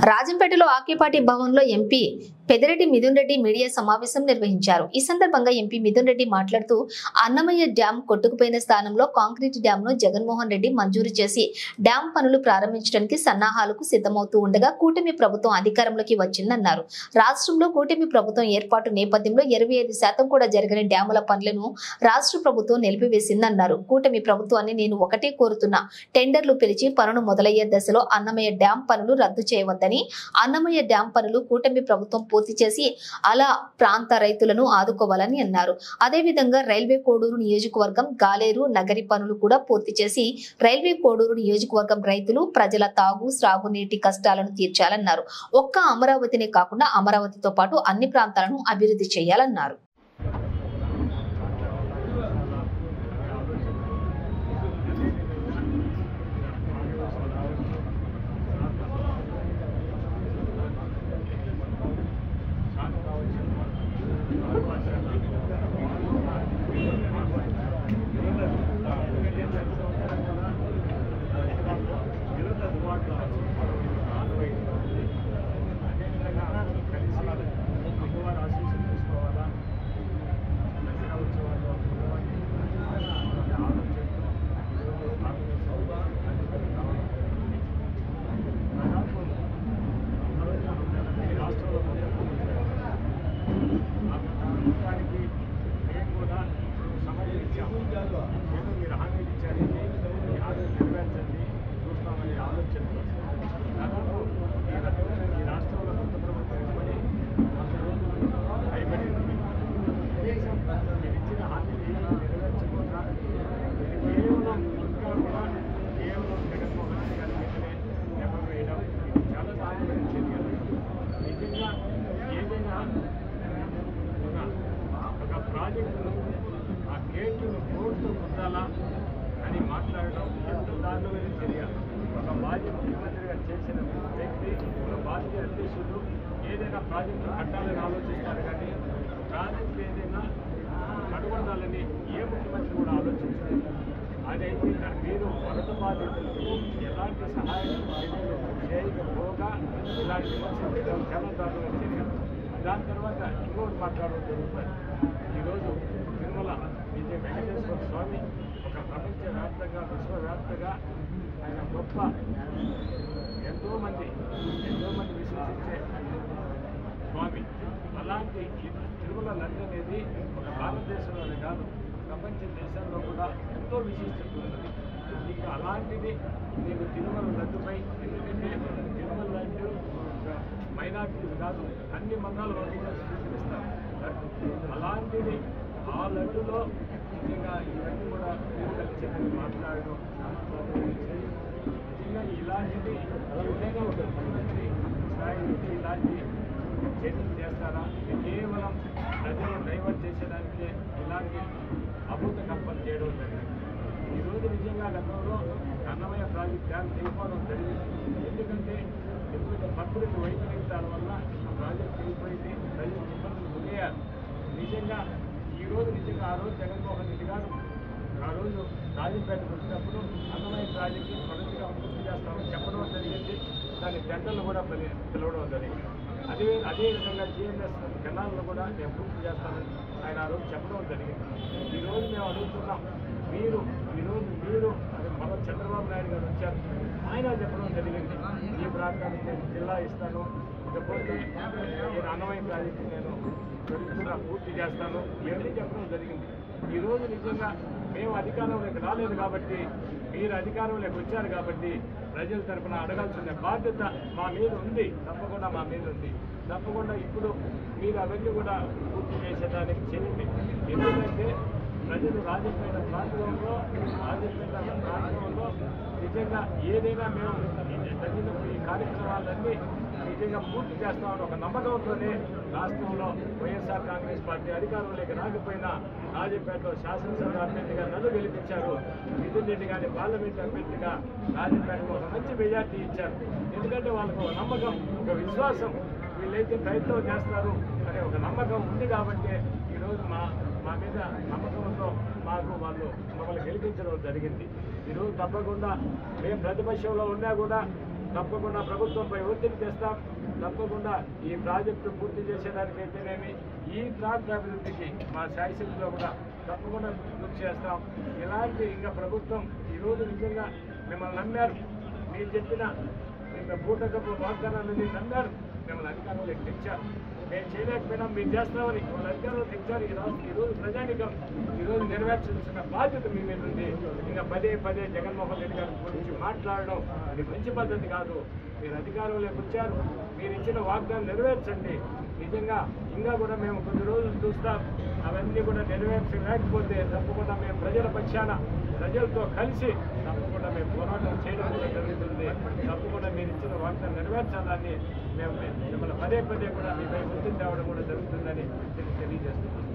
రాజంపేటలో ఆకేపాటి భవన్లో MP Peddireddy Mithun Reddy media సమావేశం నిర్వహించారు. ఈ సందర్భంగా ఎంపీ మిథున్ రెడ్డి మాట్లాడుతూ అన్నమయ్య డ్యాం కొట్టుకుపోయిన స్థానంలో కాంక్రీట్ డ్యాం ను జగన్మోహన్ రెడ్డి మంజూరు చేసి డ్యాం పనులు ప్రారంభించడానికి సన్నాహాలకు సిద్ధమవుతూ ఉండగా కూటమి ప్రభుత్వం అధికారంలోకి వచ్చిందన్నారు. రాష్ట్రంలో కూటమి ప్రభుత్వం ఏర్పాటు నేపథ్యంలో 25% కూడా జరగని డ్యాముల పనులను రాష్ట్ర ప్రభుత్వం నిలిపివేసిందన్నారు. కూటమి ప్రభుత్వాన్ని నేను ఒకటే కోరుతున్నా, టెండర్లు పిలిచి పనులు మొదలయ్యే దశలో అన్నమయ్య డ్యాం పనులు రద్దు చేయవద్దని, అన్నమయ్య డ్యాం పనులు కూటమి ప్రభుత్వం పూర్తి చేసి అలా ప్రాంత రైతులను ఆదుకోవాలని అన్నారు. అదేవిధంగా రైల్వే కోడూరు నియోజకవర్గం గాలేరు నగరి పనులు కూడా పూర్తి చేసి రైల్వే కోడూరు నియోజకవర్గం రైతులు ప్రజల తాగు సాగునీటి కష్టాలను తీర్చాలన్నారు. ఒక్క అమరావతినే కాకుండా అమరావతితో పాటు అన్ని ప్రాంతాలను అభివృద్ధి చేయాలన్నారు. అని మాట్లాడడం ఎంత దారుణమైన చర్య. ఒక మాజీ ముఖ్యమంత్రిగా చేసిన వ్యక్తి, ఒక మాజీ అధ్యక్షుడు ఏదైనా ప్రాజెక్టు కట్టాలని ఆలోచిస్తారు, కానీ ప్రాజెక్టు ఏదైనా కనుగొనాలని ఏ ముఖ్యమంత్రి కూడా ఆలోచిస్తారు. అదైతే మీరు వరద బాధితులకు ఎలాంటి సహాయం చేయకపోగా ఇలాంటి విమర్శించడం చాలా దారుణమైన చర్య. దాని తర్వాత ఇంకోటి మాట్లాడడం జరుగుతుంది. ఈరోజు తిరుమల విజయ వెంకటేశ్వర స్వామి ఒక ప్రపంచవ్యాప్తంగా విశ్వవ్యాప్తంగా ఆయన గొప్ప ఎంతోమంది విశ్వసించే స్వామి. అలాంటి తిరుమల నంది అనేది ఒక భారతదేశంలోనే కాదు, ప్రపంచ దేశాల్లో కూడా ఎంతో విశిష్టత ఉన్నది. ఇంకా అలాంటిది నీకు తిరుమల లడ్డుపై, ఎందుకంటే తిరుమల లడ్డు మైనార్టీలు కాదు, అన్ని మతాల వాటిగా స్వీకరిస్తారు లడ్డు. అలాంటిది ఆ లడ్డులో నిజంగా ఇవన్నీ కూడా కలిసి మాట్లాడడం నిజంగా ఇలాంటిది ఎవరైనా ఒక ముఖ్యమంత్రి స్థాయి నుంచి ఇలాంటి చర్యలు చేస్తారా? కేవలం ప్రజలను డైవర్ట్ చేసేదానికే ఇలాంటి అభూత కల్పన చేయడం జరిగింది. ఈరోజు నిజంగా గతంలో అన్నమయ్య ప్రాజెక్ట్ డ్యామ్ చేయకపోవడం జరిగింది. ఎందుకంటే ప్రకృతి వైపరీత్యాల వల్ల ఆ ప్రాజెక్ట్ అయిపోయింది, ప్రజలు ఇబ్బందులు గురయ్యారు. నిజంగా ఈరోజు ఆ రోజు జగన్మోహన్ రెడ్డి గారు ఆ రోజు రాజంపేటకు వచ్చినప్పుడు అన్నమయ్య ప్రాజెక్టు మొదటిగా పూర్తి చేస్తామని చెప్పడం జరిగింది. దాని టెండర్లు కూడా పిలవడం జరిగింది. అదేవిధంగా జిఎన్ఎస్ కెనాల్ను కూడా నేను పూర్తి చేస్తానని ఆయన ఆ రోజు చెప్పడం జరిగింది. ఈరోజు మేము అడుగుతున్నాం, మీరు అది మన చంద్రబాబు నాయుడు గారు వచ్చారు, ఆయన చెప్పడం జరిగింది, ఈ ప్రాంతానికి నేను జిల్లా ఇస్తాను, ఇకపోతే అన్నమయ్య ప్రాజెక్టు నేను పూర్తి చేస్తాను, ఇవన్నీ చెప్పడం జరిగింది. ఈరోజు నిజంగా మేము అధికారంలోకి రాలేదు కాబట్టి, మీరు అధికారంలోకి వచ్చారు కాబట్టి ప్రజల తరఫున అడగాల్సిన బాధ్యత మా మీద ఉంది, తప్పకుండా మా మీద ఉంది. తప్పకుండా ఇప్పుడు మీరు అవన్నీ కూడా పూర్తి చేసేదానికి చేయండి. ఎందుకంటే ప్రజలు రాజంపేట ప్రాంతంలో నిజంగా ఏదైనా మేము తగిన ఈ కార్యక్రమాలన్నీ నిజంగా పూర్తి చేస్తామని ఒక నమ్మకంతోనే రాష్ట్రంలో వైఎస్ఆర్ కాంగ్రెస్ పార్టీ అధికారంలోకి రాకపోయినా రాజంపేటలో శాసనసభ అభ్యర్థిగా నన్ను గెలిపించారు. మిథున్ రెడ్డి గారిని పార్లమెంట్ అభ్యర్థిగా రాజంపేటలో ఒక మంచి మెజార్టీ ఇచ్చారు. ఎందుకంటే వాళ్ళకు ఒక నమ్మకం, ఒక విశ్వాసం, వీళ్ళైతే ప్రయత్నం చేస్తారు అనే ఒక నమ్మకం ఉంది కాబట్టి ఈరోజు మా మీద నమ్మకంతో మమ్మల్ని గెలిపించడం జరిగింది. ఈరోజు తప్పకుండా మేము ప్రతిపక్షంలో ఉన్నా కూడా తప్పకుండా ప్రభుత్వంపై ఒత్తిడి తెస్తాం. తప్పకుండా ఈ ప్రాజెక్టు పూర్తి చేసేదానికి అయితేనేమి ఈ ప్రాంత అభివృద్ధికి మా శాయశక్తిలో కూడా తప్పకుండా కృషి చేస్తాం. ఇలాంటి ఇంకా ప్రభుత్వం ఈరోజు నిజంగా మిమ్మల్ని నమ్మారు, మీరు చెప్పిన పూటకపు వాగ్దానాలని నమ్మారు, మిమ్మల్ని అధికారంలోకి తెచ్చారు. మేము చేయలేకపోయినా మీరు చేస్తామని వాళ్ళ అధికారులు తెచ్చారు. ఈరోజు ప్రజానికం ఈరోజు నెరవేర్చాల్సిన బాధ్యత మీ మీద ఉంది. ఇంకా పదే పదే జగన్మోహన్ రెడ్డి గారి గురించి మాట్లాడడం అది మంచి పద్ధతి కాదు. మీరు అధికారంలోకి వచ్చారు, మీరు ఇచ్చిన వాగ్దానం నెరవేర్చండి. నిజంగా ఇంకా కూడా మేము కొద్ది రోజులు చూస్తాం. అవన్నీ కూడా నెరవేర్చలేకపోతే తప్పకుండా మేము ప్రజల పక్షాన ప్రజలతో కలిసి తప్పకుండా మేము పోరాటం చేయడం కూడా జరుగుతుంది. తప్పకుండా మీరు ఇచ్చిన వాగ్దానం నెరవేర్చాలని మేము మిమ్మల్ని పదే పదే కూడా మీపై ఒత్తిడి తేవడం కూడా జరుగుతుందని తెలియజేస్తున్నాం.